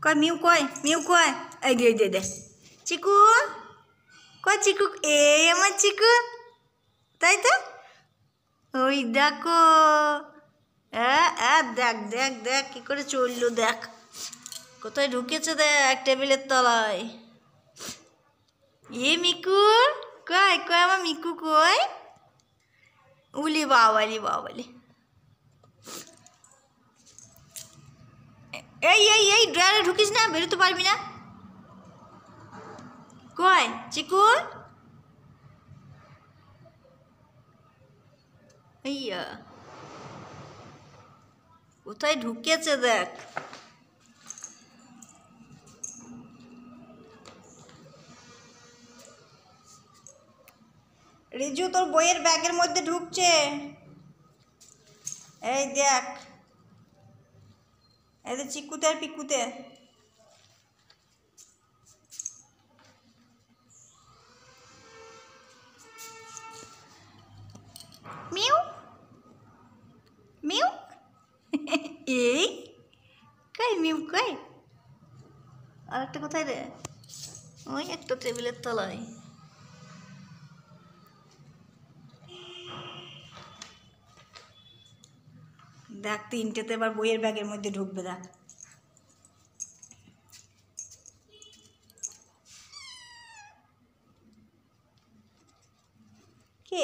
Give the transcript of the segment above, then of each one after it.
কয় মিউ কয় মিউ কয় এই দে দে চিকু কয় চিকু এই আমার চিকু তাই তো ওই দেখো দেখ দেখ দেখ কী করে চললো দেখ কোথায় ঢুকেছে দেখ টেবিলের তলায় এ মিকু কয় কয় আমার মিকু কয় উলি বাবালি এই ড্রয়ারে ঢুকিস না বেরোতে পারবি না কয় চিকু ইয়া কোথায় ঢুকেছে দেখ রিজু তোর বইয়ের ব্যাগের মধ্যে ঢুকছে এই দেখ এই যে চিকুতে আর পিকুতে মিউ মিউ এই কই মিউ কই আর একটা কোথায় রে ওই একটা টেবিলের তলায় দেখ তিনটেতে এবার বইয়ের ব্যাগের মধ্যে ঢুকবে দেখ কে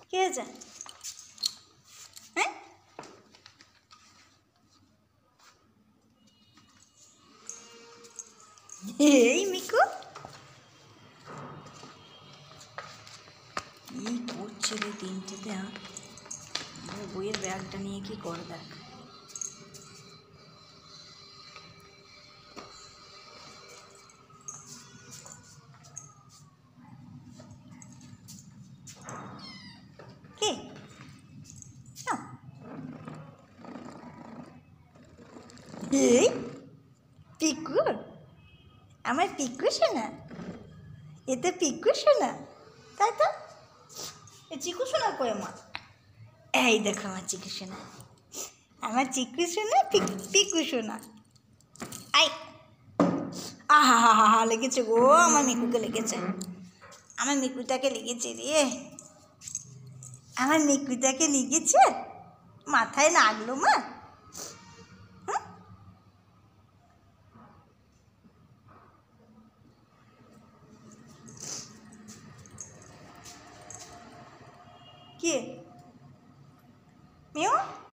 কে আছে হ্যাঁ এই মিকু কি করছে রে তিনটেতে বইয়ের ব্যাগটা নিয়ে কি করে দেখ কে এই পিকু আমার পিকু শোনা এতে পিকু শোনা তাই তো এ চিকু শোনা কই মা এই দেখো আমার চিকু শোনা আমার চিকু শোনা পিকু শোনা আই আহা লেগেছে গো আমার মিকুকে লেগেছে আমার মিকুটাকে লেগেছে রে আমার মিকুটাকে লেগেছে মাথায় লাগলো মা